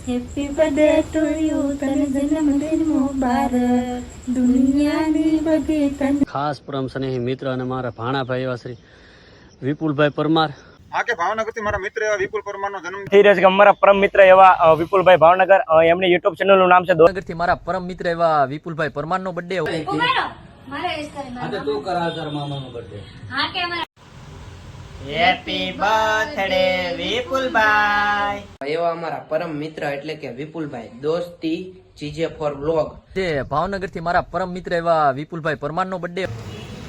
Happy birthday to you, તને જન્મદિન મુબારક, દુનિયાની બધી તને ખાસ પરમ સ્નેહી મિત્ર અને મારા ભાણાભાઈ એવા શ્રી વિપુલભાઈ પરમાર. હા કે ભાવનગરથી મારા મિત્ર એવા વિપુલ પરમારનો જન્મ થઈ રહ્યો છે કે અમારા પરમ મિત્ર એવા વિપુલભાઈ ભાવનગર, એમની યુટ્યુબ ચેનલ નું નામ છે ભાવનગરથી મારા પરમ મિત્ર એવા વિપુલભાઈ પરમારનો બર્થડે. હેપી બર્થડે વિપુલભાઈ. એવા અમારા પરમ મિત્ર એટલે કે વિપુલભાઈ દોસ્તી જીજે ફોર વ્લોગ. ભાવનગરથી મારા પરમ મિત્ર એવા વિપુલભાઈ પરમારનો બર્થડે.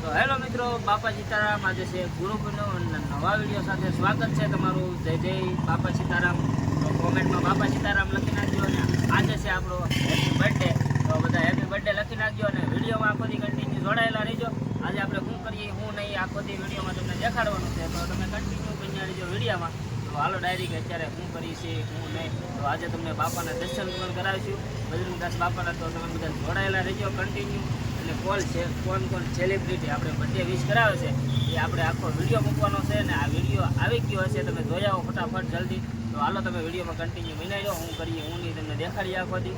તો હેલો મિત્રો, બાપા સીતારામ. આજે છે ગુરુ પૂર્ણિમા અને નવા વિડીયો સાથે સ્વાગત છે તમારું. જય જય બાપા સીતારામ. તો કોમેન્ટમાં બાપા સીતારામ લખી નાખજો. અને આજે છે આપણો હેપી બર્થડે, તો બધા હેપી બર્થડે લખી નાખજો અને વિડીયોમાં આખો દી કન્ટિન્યુ જોડાયેલા રહેજો. આજે આપણે શું કરીએ શું નહીં આખો દી વિડીયોમાં તમને દેખાડવાનું છે, તો તમે કન્ટિન્યુ બન્યા રહેજો વિડીયોમાં. તો હાલો ડાયરી કે અત્યારે શું કરીએ છીએ શું નહીં. તો આજે તમને બાપાના દર્શન પણ કરાવીશું, બજરંગદાસ બાપાના. તો તમે બધા જોડાયેલા રહેજો કન્ટિન્યુ. અને કોલ છે કોણ સેલિબ્રિટી આપણે બર્થડે વિશ કરાવે છે એ આપણે આખો વિડીયો મૂકવાનો છે. અને આ વિડીયો આવી ગયો હશે, તમે જોઈ આવો ફટાફટ જલ્દી. તો હાલો તમે વિડીયોમાં કન્ટિન્યુ બનાવી દો, હું કરીએ હું નહીં તમને દેખાડીએ આખો દી.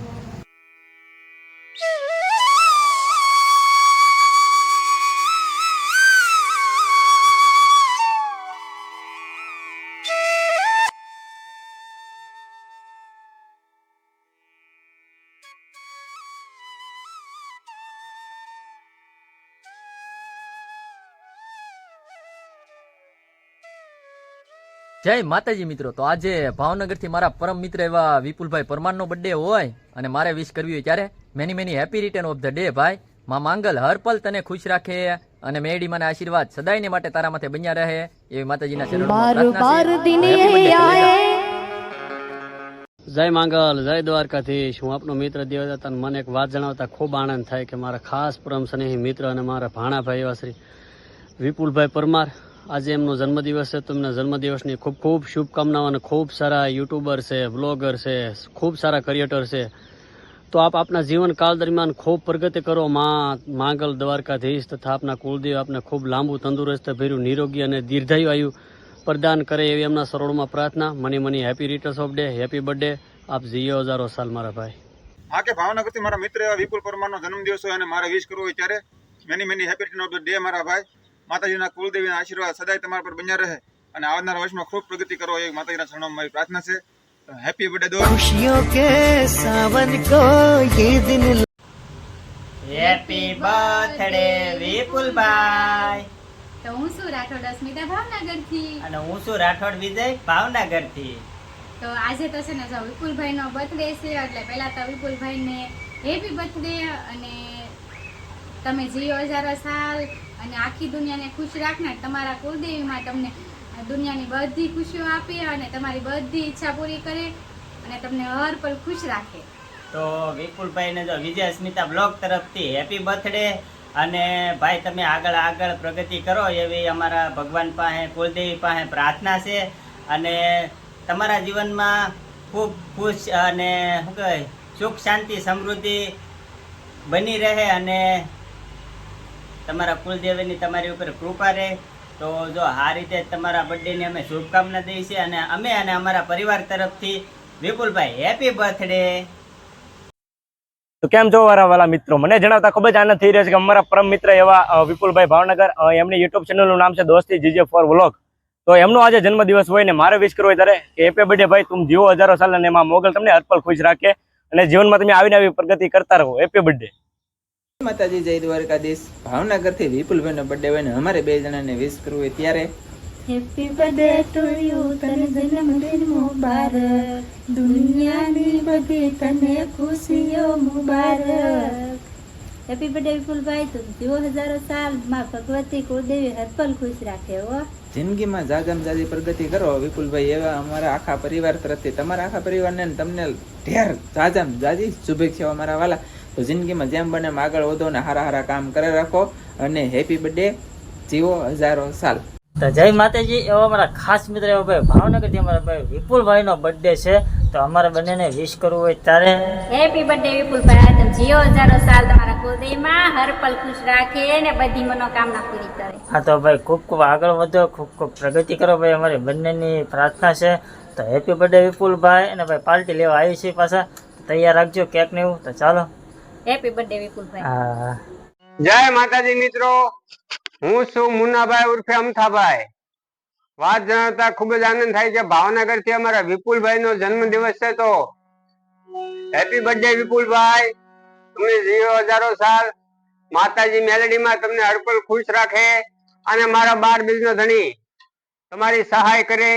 જય માતાજી મિત્રો. તો આજે ભાવનગરથી મારા પરમ મિત્ર એવા વિપુલભાઈ પરમારનો બર્થડે હોય અને મારે વિશ કરવી હોય ત્યારે many many happy return of the day ભાઈ. માં માંગલ હર પલ તને ખુશ રાખે અને મેડી મને આશીર્વાદ સદાયને માટે તારા માથે બન્યા રહે એવી માતાજીના ચરણોમાં પ્રાર્થના છે. જય માંગલ, જય દ્વારકાધીશ. હું આપનો મિત્ર દેવદત્ત. મને એક વાત જણાવતા ખૂબ આનંદ થાય કે મારા ખાસ પરમ સ્નેહી મિત્ર અને મારા ભાણાભાઈ એવા શ્રી વિપુલભાઈ પરમાર, આજે એમનો જન્મદિવસ છે. તો એમના જન્મદિવસની ખૂબ ખૂબ શુભકામનાઓ. અને ખૂબ સારા યુટ્યુબર છે, બ્લોગર છે, ખૂબ સારા ક્રિએટર છે. તો આપ આપના જીવનકાળ દરમિયાન ખૂબ પ્રગતિ કરો. માંગલ દ્વારકાધીશ તથા આપના કુળદેવ આપને ખૂબ લાંબુ તંદુરસ્ત ભર્યું નિરોગી અને દીર્ઘાયુ આયુ પ્રદાન કરે એવી એમના સરોળમાં પ્રાર્થના. Money happy returns of day, happy birthday. આપ જીયો હજારો સાલ મારા ભાઈ. હા કે ભાવનગરથી મારા મિત્ર એવા વિપુલ પરમારનો જન્મદિવસ હોય અને મારે વિશ કરવો હોય ત્યારે many happy return of the day મારા ભાઈ. માતાજીના કુલદેવીના આશીર્વાદ સદાય તમારા પર બન્યા રહે અને આવનારા વર્ષમાં ખૂબ પ્રગતિ કરો એ માતાજીના ચરણોમાં મારી પ્રાર્થના છે. હેપી બર્થડે દોસ્ત. ખુશીઓ કે સાવન કો યે દિન. હેપી બર્થડે વિપુલભાઈ. તો હું શું રાઠોડ અસ્મિતા ભાવનગરથી, અને હું છું રાઠોડ વિજય ભાવનગરથી. તો આજે તો છે ને જો વિપુલભાઈનો બર્થડે છે, એટલે પહેલા તો વિપુલભાઈને હેપી બર્થડે. અને તમે જીઓ હજારો સાલ અને આખી દુનિયાને ખુશ રાખનાર તમારા કુળદેવીમાં તમને દુનિયાની બધી ખુશીઓ આપે અને તમારી બધી ઈચ્છા પૂરી કરે અને તમને હર પલ ખુશ રાખે. તો વિપુલભાઈને જો વિજય સ્મિતા બ્લોગ તરફથી હેપી બર્થડે. અને ભાઈ તમે આગળ પ્રગતિ કરો એવી અમારા ભગવાન પાસે કુલદેવી પાસે પ્રાર્થના છે. અને તમારા જીવનમાં ખૂબ ખુશ અને શું કહેવાય સુખ શાંતિ સમૃદ્ધિ બની રહે અને તમારા કુલદેવીની તમારી ઉપર કૃપા રહે. તો જો આ રીતે તમારા બર્થડેની અમે શુભકામના દઈએ છીએ અને અમે અને અમારા પરિવાર તરફથી વિપુલભાઈ હેપી બર્થડે. તો કેમ છો વાલા મિત્રો, મને જણાવતા ખૂબ જ આનંદ થઈ રહ્યો છે કે અમારા પરમ મિત્ર એવા વિપુલભાઈ ભાવનગર, એમની યુટ્યુબ ચેનલ નું નામ છે દોસ્તી જીજે ફોર વ્લોગ. તો એમનો આજે જન્મદિવસ હોય ને મારે વિશ કરવો હોય ત્યારે કે હેપી બર્થડે ભાઈ, તું જીવો હજારો સાલ અને એમાં મોગલ તમને હરપલ ખુશ રાખે અને જીવનમાં તમે આવીને આવી પ્રગતિ કરતા રહો. Happy birthday. માતાજી, જય દ્વારકાધીશ. ભાવનગરથી વિપુલભાઈનો બર્થડે હોય ને અમારે બે જણાને વિશ કરવું હોય ત્યારે હેપી બર્થડે ટુ યુ, તને જન્મદિન મુબારક, દુનિયાની બધી તને ખુશીઓ મુબારક. હેપી બર્થડે વિપુલભાઈ, તું જીવો હજારો સાલ, માં ભગવતી કુળદેવી હરપલ ખુશ રાખે હો. જિંદગીમાં જાગમ જાજી પ્રગતિ કરો વિપુલભાઈ એવા અમારા આખા પરિવાર તરફથી તમારા આખા પરિવારને તમને ઢેર જાજમ જાજી શુભેચ્છાઓ અમારા વાલા. તો જિંદગીમાં જેમ બને એમ આગળ વધો ને હારા કામ કરે રાખો અને હેપી બર્થડે, જીવો હજારો સાલ. તો જય માતાજી. એવો અમારા ખાસ મિત્ર એવો ભાઈ ભાવનગરથી અમારા ભાઈ વિપુલભાઈનો બર્થડે છે. તો અમારા બંનેને વિશ કરવું હોય ત્યારે હેપી બર્થડે વિપુલભાઈ, તમે જીવો હજારો સાલ, તમારા કુળદેવીમાં હર પલ ખુશ રાખે ને બધી મનોકામના પૂરી કરે. હા તો ભાઈ ખૂબ આગળ વધો, ખૂબ પ્રગતિ કરો ભાઈ, અમારી બંનેની પ્રાર્થના છે. તો હેપી બર્થડે વિપુલભાઈ. અને ભાઈ પાર્ટી લેવા આવી છે પાછા, તૈયાર રાખજો કેક ને એવું. તો ચાલો. હેપી બર્થડે વિપુલભાઈ. હા. જય માતાજી મિત્રો, હું છું મુન્નાભાઈ ઉર્ફે અમથાભાઈ. વાત જણાવતા ખૂબ જ આનંદ થાય છે. ભાવનગર થી અમારા વિપુલભાઈ નો જન્મ દિવસ છે, તો હેપી બર્થડે વિપુલભાઈ. તમે જીવો હજારો સાલ. માતાજી મેલેડીમાં તમને હરપલ ખુશ રાખે અને મારા 12 બીજનો ધણી તમારી સહાય કરે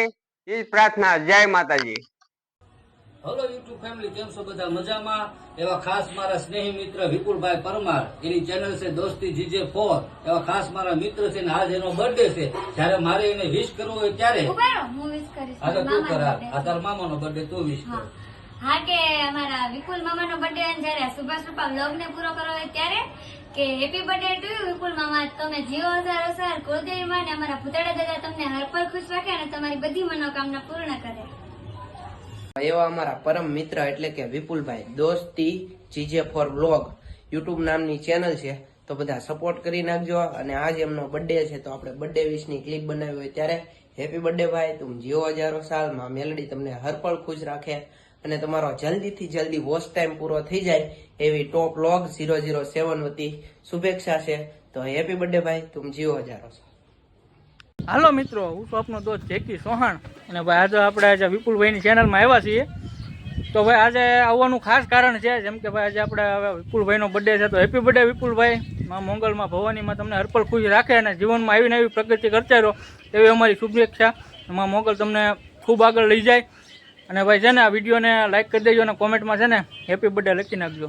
એ જ પ્રાર્થના. જય માતાજી. હલો યુટ્યુબ ફેમિલી, કેમ છો બધા? મજામાં? એવા ખાસ મારા સ્નેહી મિત્ર વિપુલભાઈ પરમાર, એની ચેનલ છે દોસ્તી GJ4. એવા ખાસ મારા મિત્ર છે ને આજ એનો બર્થડે છે. જ્યારે મારે એને વિશ કરવું હોય ત્યારે હું વિશ કરીશ. આ તો તું કર, આ તારા મામાનો બર્થડે તું વિશ કર. હા, કે અમારા વિપુલ મામાનો બર્થડે જ્યારે સુભાષ રૂપા વ્લોગ ને પૂરો કરવો હોય ત્યારે કે હેપી બર્થડે ટુ યુ વિપુલ મામા. તમે જીવો હજારો સાલ. કુળદેવી માં ને અમારા ભૂતળા દાદા તમને હરપલ ખુશ રાખે અને તમારી બધી મનોકામના પૂર્ણ કરે. એવા અમારા પરમ મિત્ર એટલે કે વિપુલભાઈ, દોસ્તી GJ4 વ્લોગ યુટ્યુબ નામની ચેનલ છે, તો બધા સપોર્ટ કરી નાખજો. અને આજ એમનો બર્થડે છે, તો આપણે બર્થડે વિશની ક્લિપ બનાવી હોય ત્યારે હેપી બર્થડે ભાઈ, તું જીવો હજારો સાલ. માં મેલડી તમને હરપળ ખુશ રાખે અને તમારો જલ્દીથી જલ્દી વોચ ટાઈમ પૂરો થઈ જાય એવી ટોપ વ્લોગ 007 વતી શુભેચ્છા છે. તો હેપી બર્થડે ભાઈ, તું જીવો હજારો સાલ. હાલો મિત્રો, હું છું આપનો દોસ્ત જેકી ચૌહાણ. અને ભાઈ આજે આપણે આજે વિપુલભાઈની ચેનલમાં આવ્યા છીએ. તો ભાઈ આજે આવવાનું ખાસ કારણ છે, જેમ કે ભાઈ આજે આપણે હવે વિપુલભાઈનો બર્થડે છે, તો હેપી બર્થડે વિપુલભાઈ. માં મંગલમાં ભવાનીમાં તમને હરપળ ખુશ રાખે અને જીવનમાં આવીને એવી પ્રગતિ કરતા રહો એવી અમારી શુભેચ્છા. માં મંગલ તમને ખૂબ આગળ લઈ જાય. અને ભાઈ છે ને આ વિડીયોને લાઈક કરી દેજો અને કોમેન્ટમાં છે ને હેપી બર્થડે લખી નાખજો.